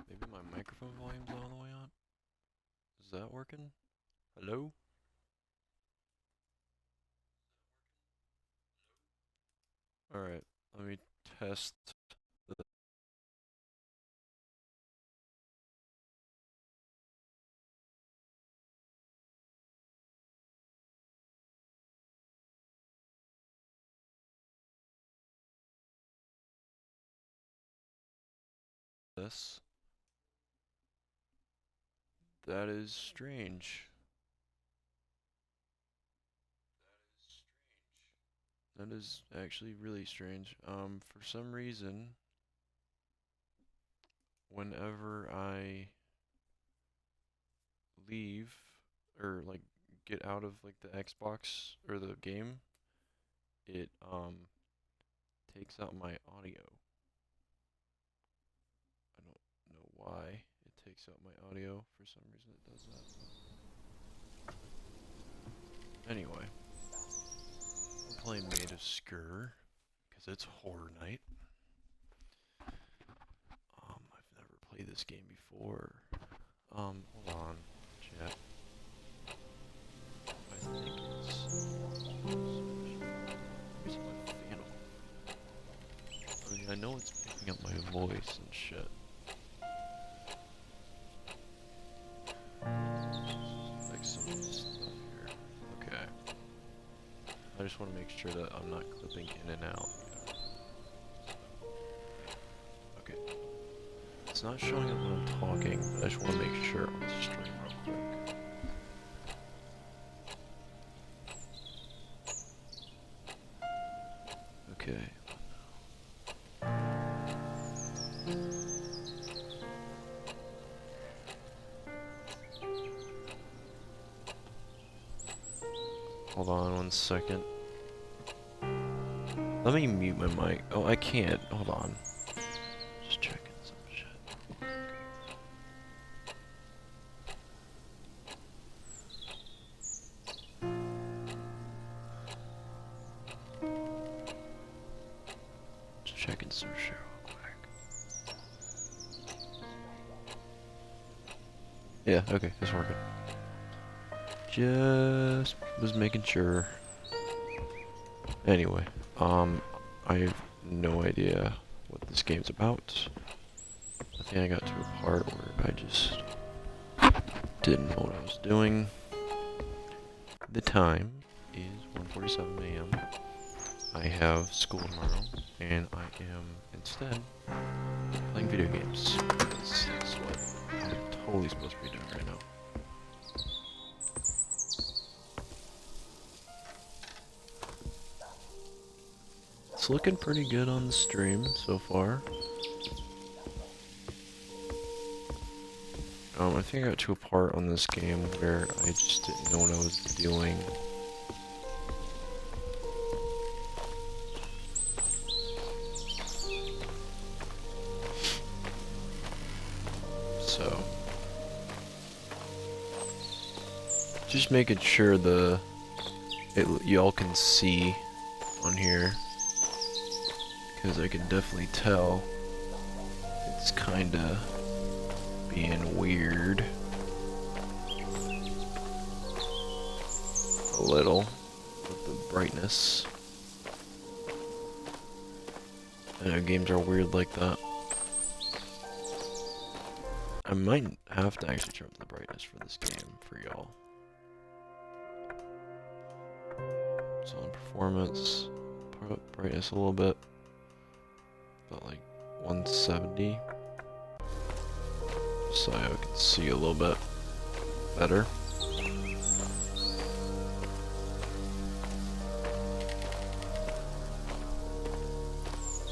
Maybe my microphone volume's all the way on? Is that working? Hello? Alright, let me test this. That is strange. That is actually really strange. For some reason, whenever I leave, or like get out of like the Xbox or the game, it takes out my audio. I don't know why it takes out my audio. For some reason it does that. Anyway, I'm playing Maid of Skur because it's horror night. I've never played this game before. Hold on, chat. I think it's. Where's my fan on? I mean, I know it's picking up my voice and shit. Like some of this stuff here. Okay. I just want to make sure that I'm not clipping in and out. Okay. It's not showing up when I'm talking, but I just want to make sure on the stream real quick. Okay. Hold on 1 second. Let me mute my mic. Oh, I can't. Hold on. Just checking some shit. Just checking some shit real quick. Yeah, okay, it's working. Just was making sure. Anyway, I have no idea what this game's about. I think I got to a part where I just didn't know what I was doing. The time is 1:47 a.m. I have school tomorrow, and I am instead playing video games. That's what I'm totally supposed to be doing right now. It's looking pretty good on the stream so far. I think I got to a part on this game where I just didn't know what I was doing. So, just making sure y'all can see on here, because I can definitely tell it's kinda being weird a little with the brightness. I know games are weird like that. I might have to actually turn up the brightness for this game for y'all. So on performance, put up brightness a little bit, about like 170. So I can see a little bit better.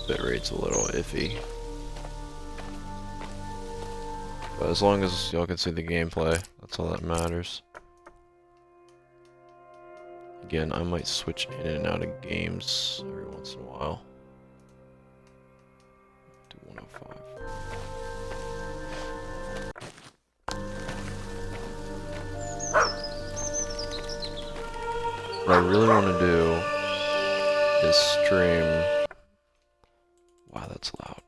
Bitrate's a little iffy. But as long as y'all can see the gameplay, that's all that matters. Again, I might switch in and out of games every once in a while. Do 105. What I really want to do is stream. Wow, that's loud.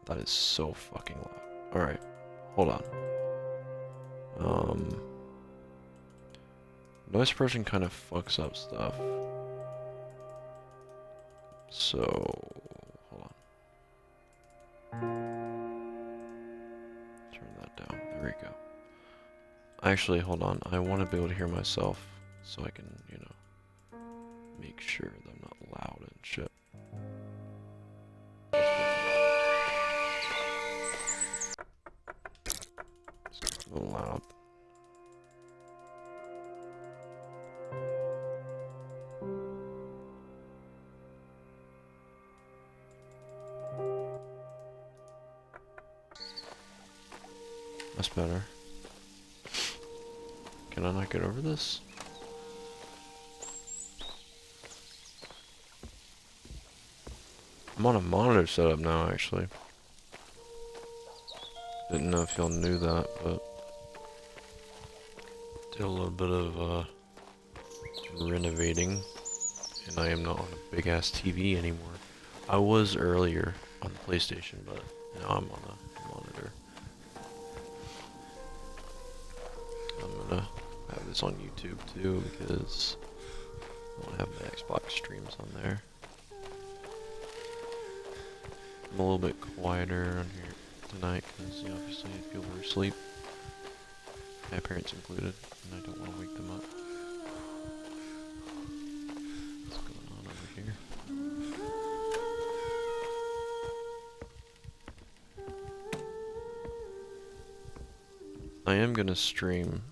That is so fucking loud. Alright, hold on. Noise suppression kind of fucks up stuff. So, hold on. Turn that down. There we go. Actually, hold on. I want to be able to hear myself so I can, you know, make sure that I'm not loud and shit. It's a little loud. That's better. Can I not get over this? I'm on a monitor setup now, actually. Didn't know if y'all knew that, but did a little bit of renovating, and I am not on a big ass TV anymore. I was earlier on the PlayStation, but now I'm on a monitor. I'm gonna have this on YouTube too because I want to have my Xbox streams on there. I'm a little bit quieter on here tonight because, you know, obviously people are asleep, my parents included, and I don't want to wake them up. What's going on over here? I am gonna stream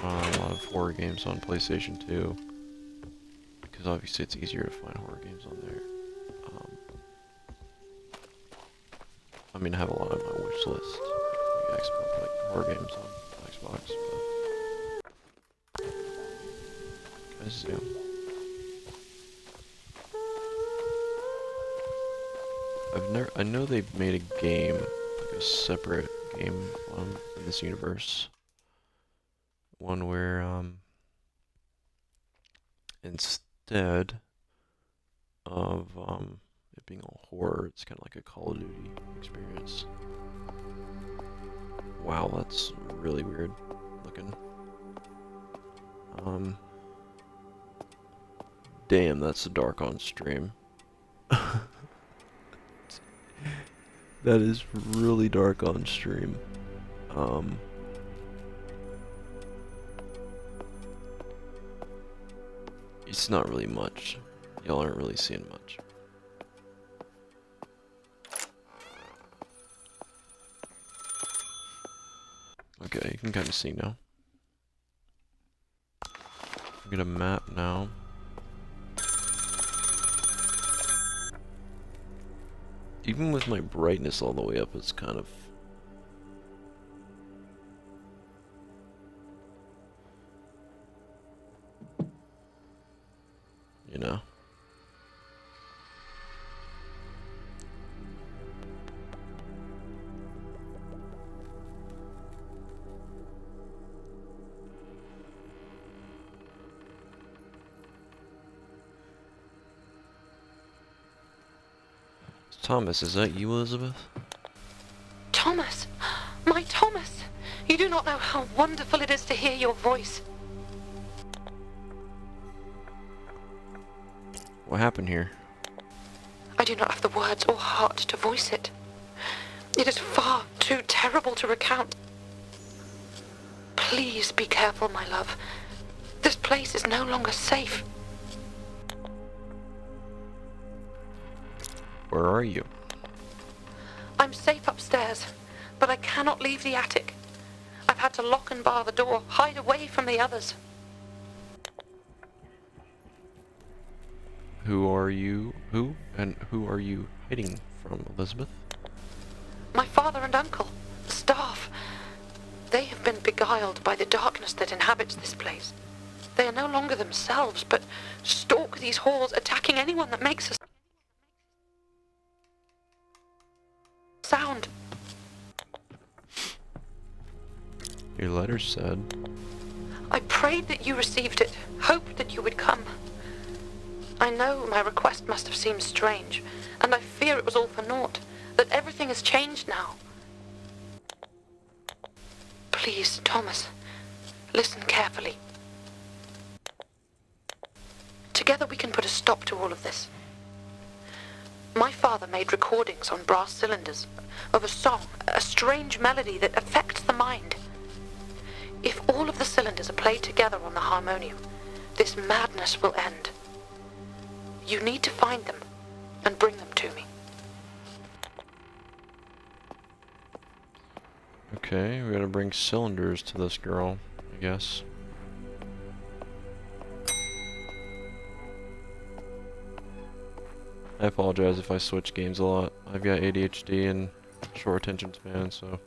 a lot of horror games on PlayStation 2 because obviously it's easier to find horror games on there. I mean, I have a lot on my wish list, like Xbox, like horror games on Xbox, but guys do. I know they made a game, like a separate game in this universe. One where, instead of, it being all horror, it's kind of like a Call of Duty experience. Wow, that's really weird looking. Damn, that's dark on stream. That is really dark on stream. It's not really much. Y'all aren't really seeing much. Okay, you can kind of see now. I'm gonna map now. Even with my brightness all the way up, it's kind of... you know. Thomas, is that you, Elizabeth? Thomas! My Thomas! You do not know how wonderful it is to hear your voice. What happened here? I do not have the words or heart to voice it. It is far too terrible to recount. Please be careful, my love. This place is no longer safe. Where are you? I'm safe upstairs, but I cannot leave the attic. I've had to lock and bar the door, hide away from the others. Who are you? Who? And who are you hiding from, Elizabeth? My father and uncle, the staff. They have been beguiled by the darkness that inhabits this place. They are no longer themselves, but stalk these halls, attacking anyone that makes a sound. Your letter said... I prayed that you received it, hoped that you would come. I know my request must have seemed strange, and I fear it was all for naught, that everything has changed now. Please, Thomas, listen carefully. Together we can put a stop to all of this. My father made recordings on brass cylinders of a song, a strange melody that affects the mind. If all of the cylinders are played together on the harmonium, this madness will end. You need to find them and bring them to me. Okay, we gotta bring cylinders to this girl, I guess. I apologize if I switch games a lot. I've got ADHD and short attention span, so...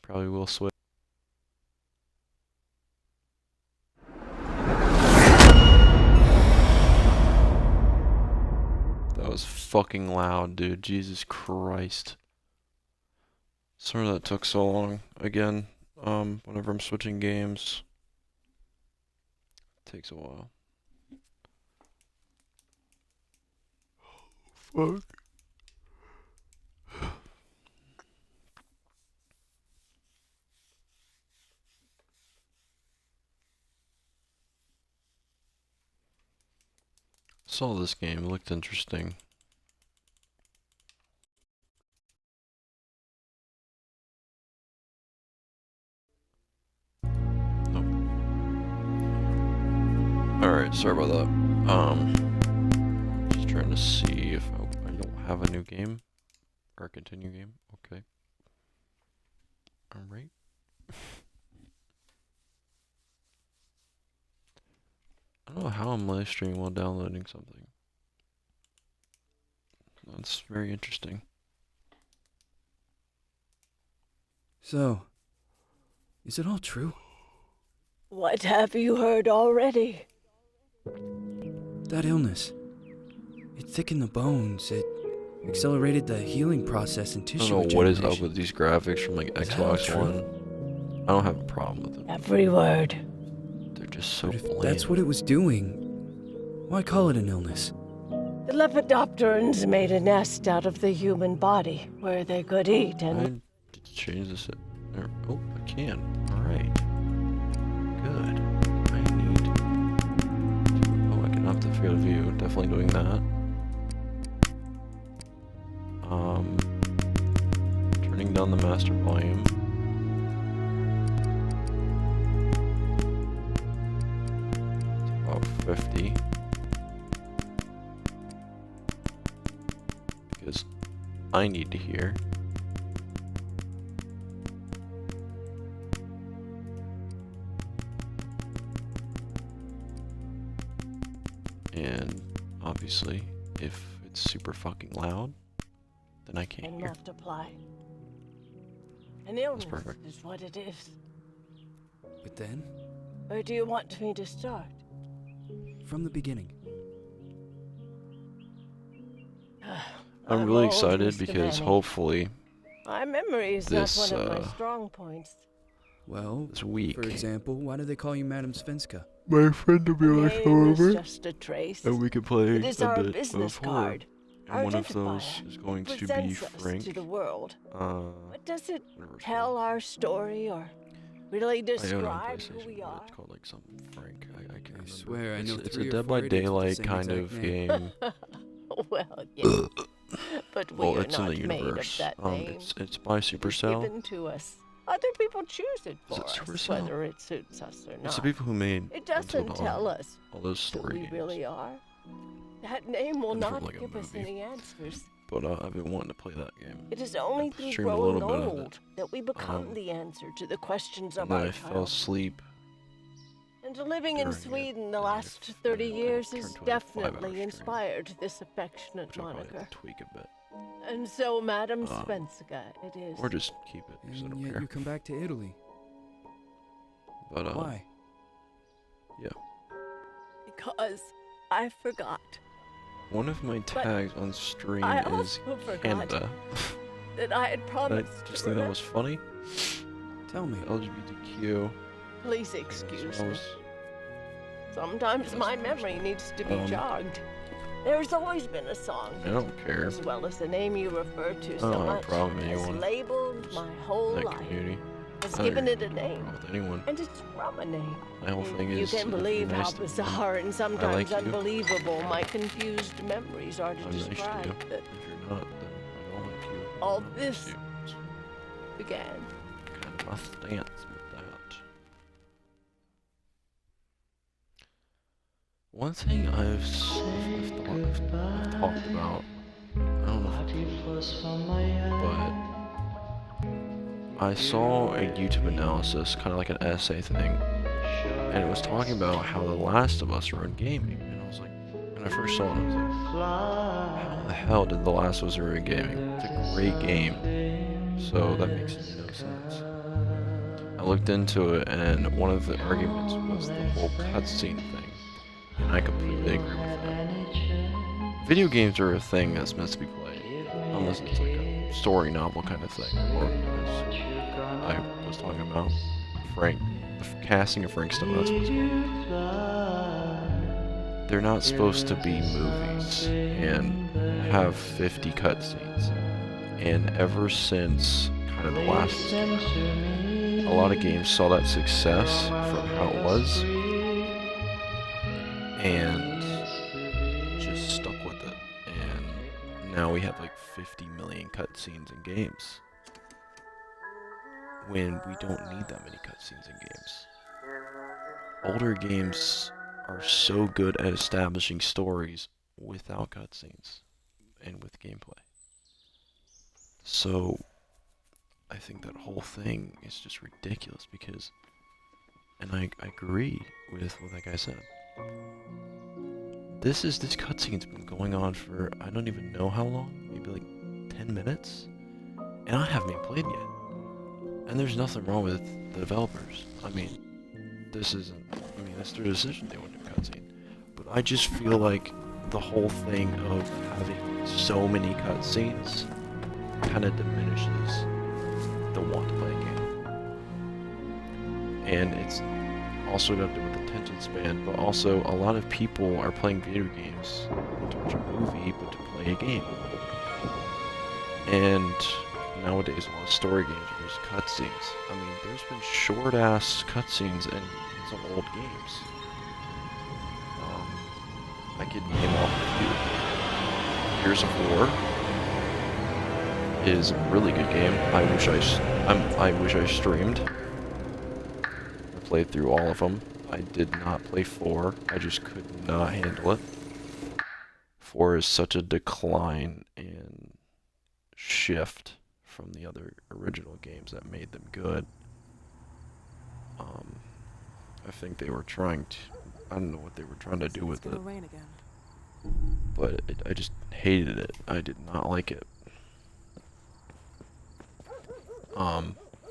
Probably will switch. That was fucking loud, dude. Jesus Christ. Sorry that took so long. Again, whenever I'm switching games, it takes a while. Fuck. Saw this game, it looked interesting. Nope. Alright, sorry about that. Just trying to see if I don't have a new game. Or a continue game. Okay. Alright. I don't know how I'm live streaming while downloading something. That's very interesting. So, is it all true? What have you heard already? That illness. It thickened the bones. It accelerated the healing process and I tissue don't know what is up regeneration. with these graphics from like Is that all Xbox true? One. I don't have a problem with them. Every word. They're just so But if bland. that's what it was doing, why call it an illness? The Lepidopterans made a nest out of the human body where they could eat I and need to change this. Oh, I can. Alright. Good. I need to. Oh, I can optimize field of view. Definitely doing that. Turning down the master volume. It's about 50. Because I need to hear. And obviously, if it's super fucking loud, then I can't hear. multiply. An illness perfect. is what it is. But then, Where do you want me to start? from the beginning. I'm really old, excited Mr. because Manning. hopefully My memory is this, not one of my strong points. Well, this week for example, why do they call you Madam Svenska? my friend will be The able to come name is over just a trace. and we can play It is a our bit business of horror. card. And one of identifier. those is going to be Presents us Frank. to the world. But does it Whatever it's tell called. our story or really I own it on describe who PlayStation, we but are? It's called like something Frank. I can't remember. swear I it's, know it's 3 a or Dead 4 by idiots with the Daylight same kind exact of name. game. Well, yes. But we Well, are it's in not the made of universe. that name. It's by It is Supercell. given to us. Other people choose it Is for it us, Supercell? whether it suits us or It's not. the people who made It Until doesn't Dawn, tell us all those who story we games. really are. That name will And from, not like, a give us movie. any answers. But I've been wanting to play that game. It is only I've through streamed a growing little bit of it. old that we become Um, the answer to the questions And of then our I fell childhood. asleep. And living in during it, Sweden the and last I 30 turned years to has like a 5-hour definitely stream, inspired this affectionate Which I'll probably moniker. have to tweak a bit. And so, Madam Um, Svenska, it is. Or just keep it, because I And don't yet care. you come back to Italy. But, Why? Because I forgot. one of my tags on stream I is also forgot Canada. that I had I promised just to think that was funny. Tell me. LGBTQ. Please excuse I me. was, Sometimes That's my fine. memory needs to be Um, jogged. There's always been a song, I don't care. as well as the name you refer to I so don't have a much, problem with has anyone labeled my whole in that life, community. has I given don't it a name, have a problem with anyone. and it's from a name. My whole thing You is, can if you're believe nice how to me, bizarre and I sometimes like you. unbelievable my confused memories are to I'm nice to describe you. that If you're not, then I don't like you. and all I'm not nice this to you. It's began. kind of my stance with that. One thing I've talked about, I don't know if it's but I saw a YouTube analysis, kind of like an essay thing, and it was talking about how The Last of Us ruined gaming, and I was like, when I first saw it, I was like, how the hell did The Last of Us ruin gaming? It's a great game, so that makes no sense. I looked into it, and one of the arguments was the whole cutscene thing, and I completely agree with that. Video games are a thing that's meant to be played, unless it's like a story novel kind of thing, or as I was talking about, the casting of Frank Stone, that's what it's called. They're not supposed to be movies and have 50 cutscenes. And ever since kind of the last one came out, a lot of games saw that success from how it was and just stuck with it. And now we have like 50 million cutscenes in games, when we don't need that many cutscenes in games. Older games are so good at establishing stories without cutscenes and with gameplay. So I think that whole thing is just ridiculous because, and I agree with what that guy said. This cutscene's been going on for I don't even know how long, maybe like 10 minutes, and I haven't even played yet. And there's nothing wrong with the developers. I mean, that's their decision, they want to do cutscene. But I just feel like the whole thing of having so many cutscenes kind of diminishes the want to play a game. And it's also got to do with attention span, but also a lot of people are playing video games not to watch a movie, but to play a game. And nowadays, a lot of story games are just cutscenes. I mean, there's been short-ass cutscenes in some old games. I could name off a few. Gears of War is a really good game. I wish I streamed. I played through all of them. I did not play 4. I just could not handle it. 4 is such a decline and shift from the other original games that made them good. I think they were trying to, I don't know what they were trying to do with it, but I just hated it. I did not like it.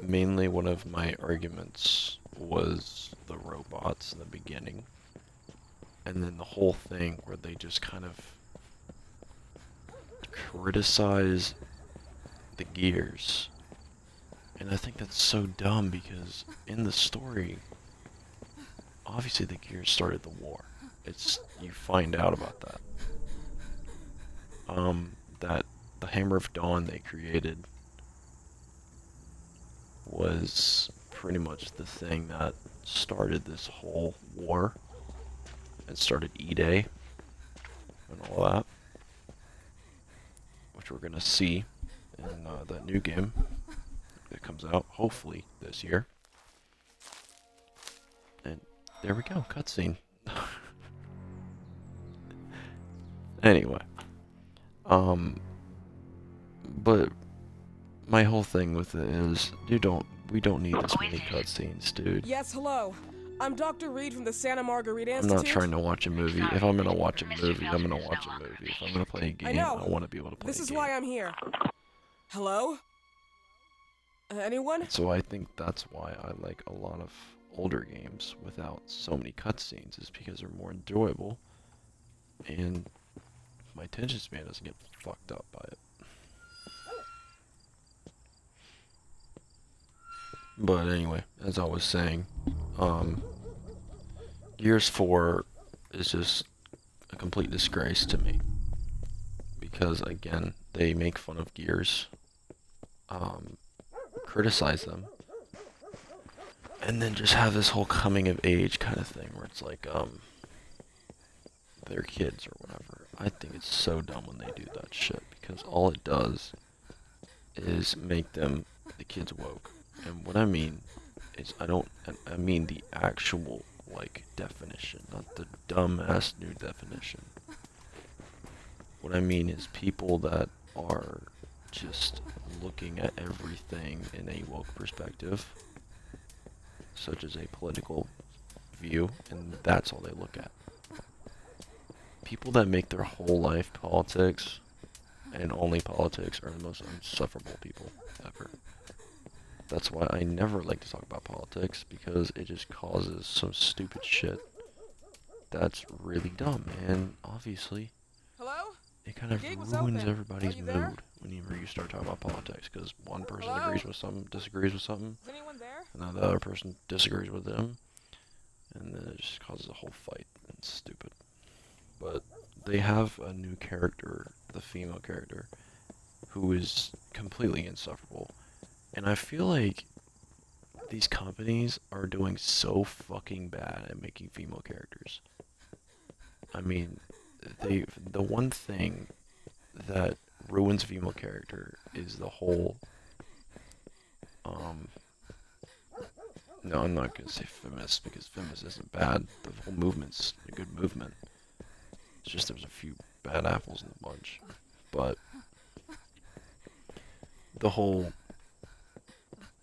Mainly one of my arguments was the robots in the beginning, and then the whole thing where they just kind of criticize the gears. And I think that's so dumb because in the story, obviously the gears started the war. You find out about that. That the Hammer of Dawn they created was pretty much the thing that started this whole war and started E-Day and all that, which we're gonna see in that new game that comes out hopefully this year. And there we go, cutscene. Anyway, but my whole thing with it is, we don't need this many cutscenes, dude. Yes, hello. I'm Dr. Reed from the Santa Margarita I'm Institute. not trying to watch a movie. If I'm gonna watch a movie, I'm gonna watch a movie. If I'm gonna play a game, I want to be able to play This a is game. why I'm here. Hello? Anyone? So I think that's why I like a lot of older games without so many cutscenes, is because they're more enjoyable, and my attention span doesn't get fucked up by it. But anyway, as I was saying, Gears 4 is just a complete disgrace to me. Because, again, they make fun of Gears, criticize them, and then just have this whole coming of age kind of thing where it's like, they're kids or whatever. I think it's so dumb when they do that shit, because all it does is make the kids woke. And what I mean is, I mean the actual, like, definition, not the dumbass new definition. What I mean is people that are just looking at everything in a woke perspective, such as a political view, and that's all they look at. People that make their whole life politics, and only politics, are the most insufferable people ever. That's why I never like to talk about politics, because it just causes some stupid shit that's really dumb, and obviously Hello? it kind of The gate was ruins open. everybody's Are you there? mood whenever you start talking about politics, because one person Hello? agrees with something, disagrees with something, Is anyone there? and then the other person disagrees with them, and then it just causes a whole fight, and it's stupid. But they have a new character, the female character, who is completely insufferable. And I feel like these companies are doing so fucking bad at making female characters. I mean, the one thing that ruins female character is the whole no, I'm not gonna say feminist, because feminist isn't bad. The whole movement's a good movement. It's just there's a few bad apples in the bunch. But the whole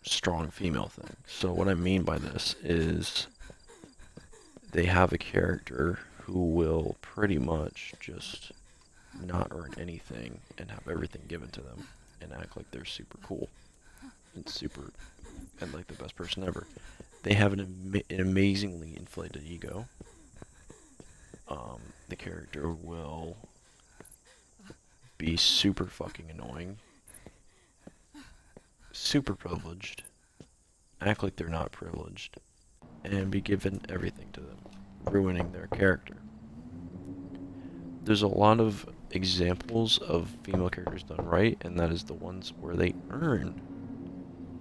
strong female thing. So what I mean by this is they have a character who will pretty much just not earn anything and have everything given to them and act like they're super cool and like the best person ever. They have an amazingly inflated ego. The character will be super fucking annoying, super privileged, act like they're not privileged, and be given everything to them, ruining their character. There's a lot of examples of female characters done right, and that is the ones where they earn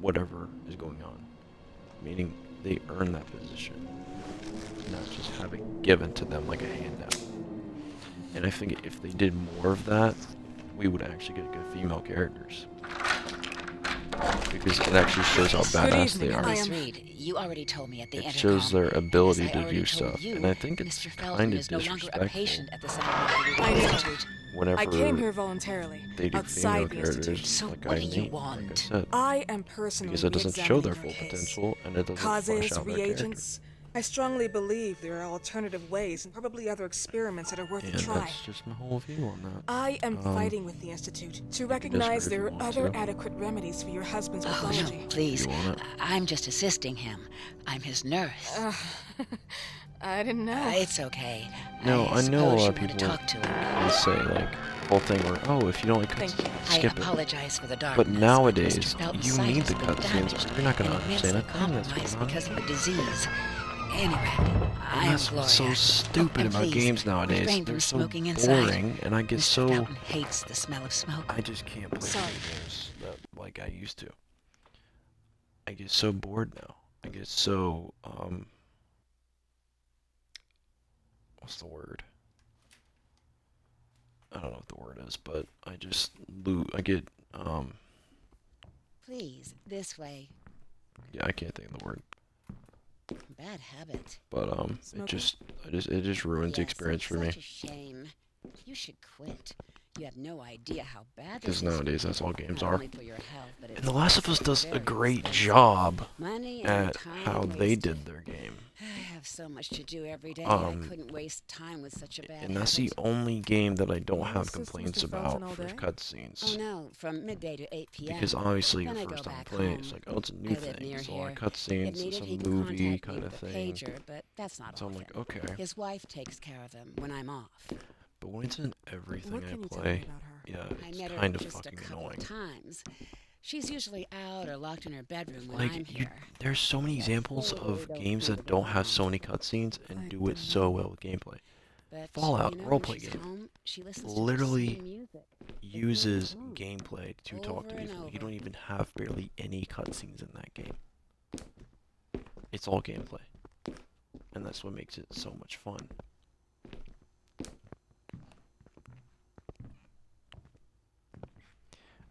whatever is going on. Meaning, they earn that position, not just have it given to them like a handout. And I think if they did more of that, we would actually get good female characters. Because it actually shows how badass they are. Miss Reed, you already told me at the It intercom. shows their ability As I to already do told stuff, you, and I think it's Mr. Feldman kind of is no longer a disrespectful patient at the Santa Margarita I know. Institute. whenever I came here voluntarily, they do outside female the institute. characters So like what I do you need, like I want? said. I am personally Because it doesn't show their full re-examining your case. potential, and it doesn't flesh Causes, out their character. reagents. I strongly believe there are alternative ways and probably other experiments that are worth And a try. that's just my whole view on that. I am fighting with the Institute to recognize disagree if there you are want other to. adequate remedies for your husband's Oh, pathology. no, please. You want it? I'm just assisting him. I'm his nurse. I didn't know. It's okay. No, I know a suppose lot you of want to people talk to him. will say, like, the whole thing where, oh, if you don't like Thank cutscenes, you. skip I it. apologize for the darkness. But nowadays, Mr. Felton's you sight need has the been cutscenes, damaged or you're not going to and understand a immensely thing that's compromised going on. because of a disease. Anyway, I And am that's what's so Gloria. stupid And about please, games nowadays. refrain They're from so smoking inside. boring, and I get Mr. so... Felton hates the smell of smoke. I just can't play Sorry. video games that, like I used to. I get so bored now. I get so, what's the word? I don't know what the word is, but I just I get, Please, this way. yeah, I can't think of the word. Bad habit. But, Smoking? it just ruins the Yes, experience it's for me. such a shame. You should quit. You have no idea how bad Because this is. nowadays, that's all games Not are. only for your health, but And it's The Last of Us also does a very great expensive. job Money and at time how they wasted. did their game. I have so much to do every day. Um, I couldn't waste time with such a bad And that's habit. the only game that I don't You have assist complaints Mr. Felton about all for day? cutscenes. Oh no, from midday to 8 p.m. Because obviously Then your I go first time back playing, it's home. like, oh, it's a I new live thing. near It's a lot of here. If cutscenes, it's needed, he some can movie contact me kind of with a thing. pager, but that's not So I'm often. like, okay. His wife takes care of him when I'm off. But when it's in everything What I can you tell me play, about her? yeah, I it's met her kind of just a fucking couple annoying. times. She's usually out or locked in her bedroom when I'm Like, here. there's so many examples of games that don't have so many cutscenes and I do it didn't so know. well with gameplay. But, Fallout, you know, roleplay when she's game, home, she listens to the literally same music. uses gameplay to talk Over to and people. You over. don't even have barely any cutscenes in that game. It's all gameplay. And that's what makes it so much fun.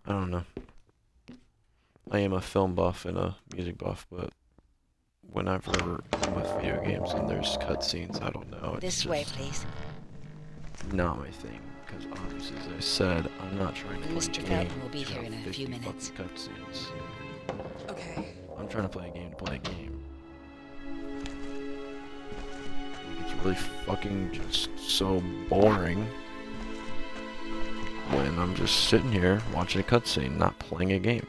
I don't know. I am a film buff and a music buff, but whenever I'm with video games and there's cutscenes, I don't know. It's This way, just please. not my thing. Because obviously, as I said, I'm not trying to play a Mr. game Felton will be to here have in a 50 few fucking minutes. cutscenes. Okay. I'm trying to play a game to play a game. It's really fucking just so boring when I'm just sitting here watching a cutscene, not playing a game.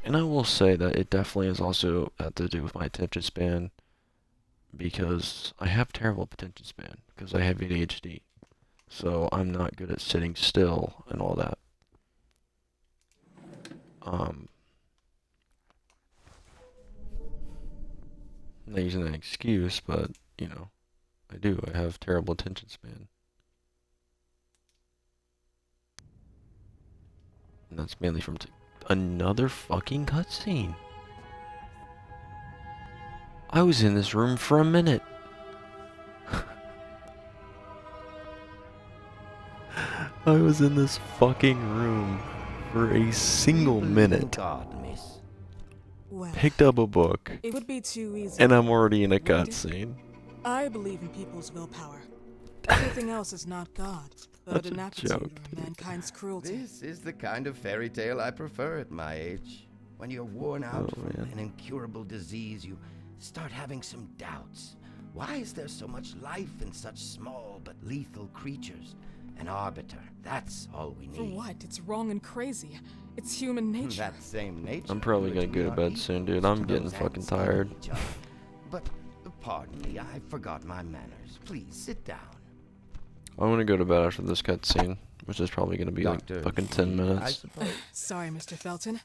And I will say that it definitely is also had to do with my attention span, because I have terrible attention span because I have ADHD. So I'm not good at sitting still and all that. I'm not using that excuse, but you know, I do. I have terrible attention span. And that's mainly from another fucking cutscene. I was in this room for a minute. I was in this fucking room for a single minute. God, miss. Well, Picked up a book, it would be too easy. and I'm already in a cutscene. I believe in people's willpower. Everything else is not God, but That's an a aptitude joke. or mankind's cruelty. This is the kind of fairy tale I prefer at my age. When you're worn out Oh, from man. an incurable disease, you start having some doubts. Why is there so much life in such small but lethal creatures? An arbiter, that's all we need. For what? It's wrong and crazy. It's human nature. That same nature. I'm probably gonna which go we to are bed soon, dude. equals I'm to getting those fucking ants eating tired. each other. But pardon me, I forgot my manners. Please sit down. I'm gonna go to bed after this cutscene, which is probably gonna be Dr. like fucking 10 V, I minutes. suppose. Sorry, Mr. Felton.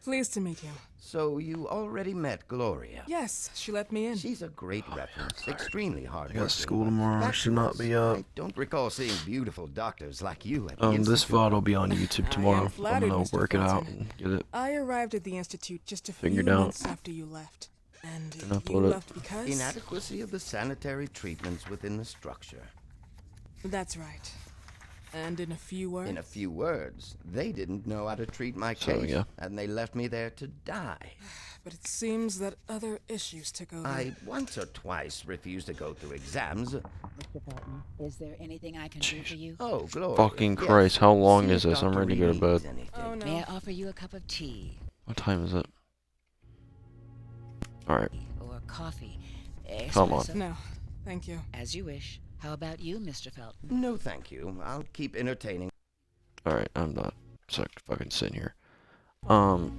Pleased to meet you. So you already met Gloria? Yes, she let me in. She's a great reference, extremely hard. I got school tomorrow. I should not be up. I don't recall seeing beautiful doctors like you at the This Institute. VOD will be on YouTube tomorrow. I'm flattered, gonna Mr. work it out Felton. and get it. I arrived at the Institute just a few Figured out. months after you left. And And you upload it. left because... Inadequacy of the sanitary treatments within the structure. That's right. And in a few words... In a few words, they didn't know how to treat my So, case, yeah. and they left me there to die. But it seems that other issues took over. I once or twice refused to go through exams. Mr. Felton, is there anything I can do for you? Oh, Gloria. Fucking yes. Christ, how long See is if this? I'm Dr. ready to go to Reed bed. needs anything. Oh, no. May I offer you a cup of tea? What time is it? Alright, Or coffee? Come on. Espresso? No, thank you. As you wish. How about you, Mr. Felton? No, thank you. I'll keep entertaining. alright, I'm not fucking sitting here. I'm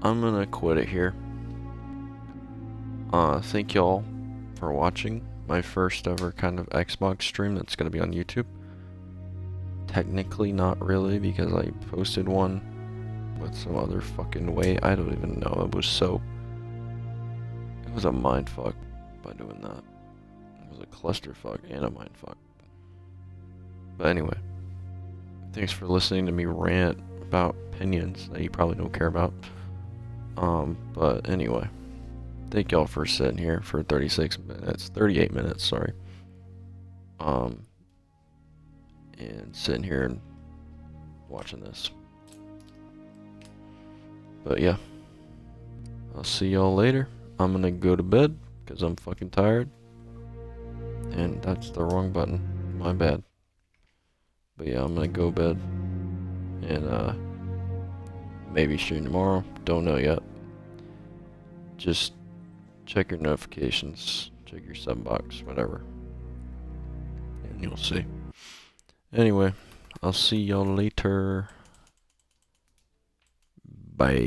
gonna quit it here. Thank y'all for watching my first ever kind of Xbox stream that's gonna be on YouTube. Technically not really, because I posted one with some other fucking way. I don't even know. It was a mindfuck by doing that. It was a clusterfuck and a mindfuck. But anyway, thanks for listening to me rant about opinions that you probably don't care about. But anyway, thank y'all for sitting here for 38 minutes, sorry. And sitting here and watching this. But yeah, I'll see y'all later. I'm gonna go to bed because I'm fucking tired. And that's the wrong button. My bad. But yeah, I'm gonna go to bed. And maybe stream tomorrow. Don't know yet. Just check your notifications. Check your sub box, whatever. And you'll see. Anyway, I'll see y'all later. Bye.